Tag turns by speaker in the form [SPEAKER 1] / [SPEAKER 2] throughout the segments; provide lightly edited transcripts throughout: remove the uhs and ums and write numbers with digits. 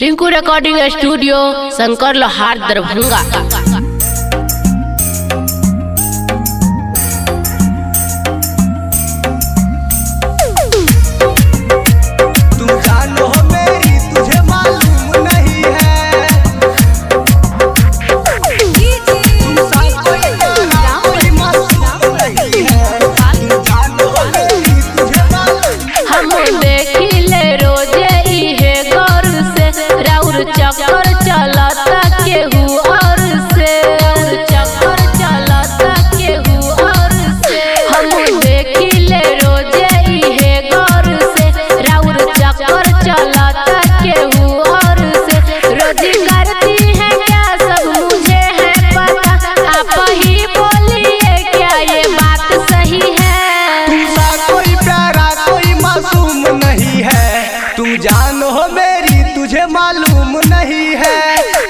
[SPEAKER 1] Rinku recording studio Shankar लोहार दरभंगा। चक्कर चलता केहू और से, चक्कर चलता केहू और से। हम देखिले रोजे इहे गौर से, राउर चक्कर चलता केहू और से। रोजी करती है क्या सब मुझे है पता, आप ही बोलिए क्या ये बात सही है।
[SPEAKER 2] तुमसा कोई प्यारा कोई मासूम नहीं है, तुम जान हो मेरी तुझे मालूम नहीं है।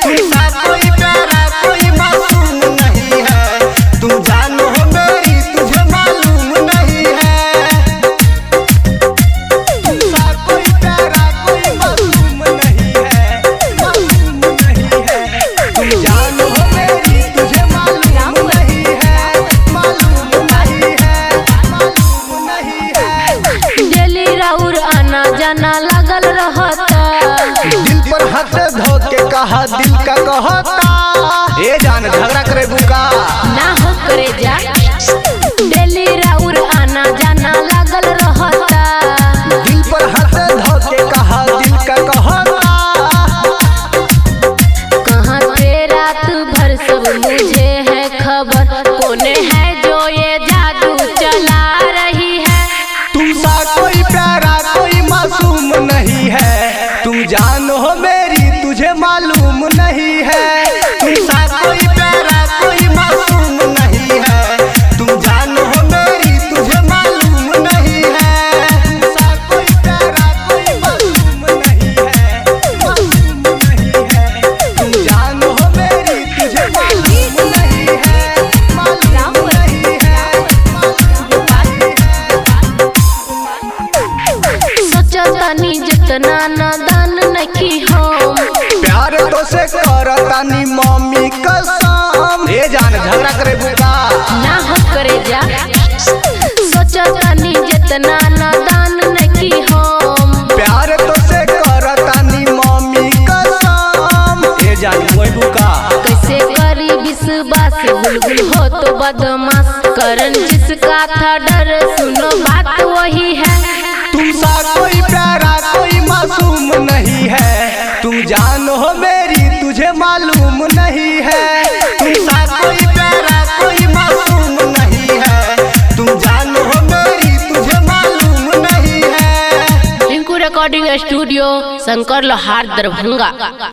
[SPEAKER 2] तुमसा कोई प्यारा कोई मासूम नहीं है, तुम जान हो मेरी तुझे मालूम नहीं है। तुमसा कोई प्यारा कोई मासूम नहीं है, मालूम नहीं है। तुम जान हो मेरी तुझे मालूम नहीं है, मालूम नहीं है, मालूम नहीं है।
[SPEAKER 1] डेली राउर आना जाना लगल रहता,
[SPEAKER 2] दिल पर हाथ धो के कहा दिल का कहता। ए जान झगड़ा करे बुका
[SPEAKER 1] ना हो करे जा। डेली राउर आना जाना लगल रहता,
[SPEAKER 2] दिल पर हाथ धो के कहा दिल का कहता।
[SPEAKER 1] कहाँ से रात भर सब मुझे है खबर, कौन है जो ये जादू चला रही है।
[SPEAKER 2] तुमसा कोई प्यारा कोई मासूम नहीं है, तुम जान हो मेरी तुझे मालूम नहीं है। तुमसा कोई प्यारा कोई मासूम नहीं है, तुम जान हो मेरी तुझे मालूम नहीं है। तुमसा कोई प्यारा कोई मासूम नहीं है, मालूम नहीं है। तुम जान हो मेरी तुझे मालूम नहीं है, मालूम नहीं है, मालूम नहीं है।
[SPEAKER 1] सोचतानी जितना नादान नहीं हम,
[SPEAKER 2] प्यार तो से करतानी मम्मी कसम। ए जान झगड़ा करे बुका
[SPEAKER 1] ना हो करे जा। सोचतानी जितना नादान नहीं हम,
[SPEAKER 2] प्यार तो से करतानी मम्मी कसम। ए जान कोई बुका
[SPEAKER 1] कैसे करी विश्वास, बुलबुल हो तो बदमाश। करन जिसका था डर, सुनो बात वही है।
[SPEAKER 2] तुमसा कोई प्यारा कोई मासूम नहीं है, तुम जान हो मेरी तुझे मालूम नहीं है। तुमसा कोई प्यारा कोई मासूम नहीं है, तुम जान हो मेरी तुझे मालूम नहीं है।
[SPEAKER 1] रिंकू रिकॉर्डिंग स्टूडियो शंकर लोहार दरभंगा।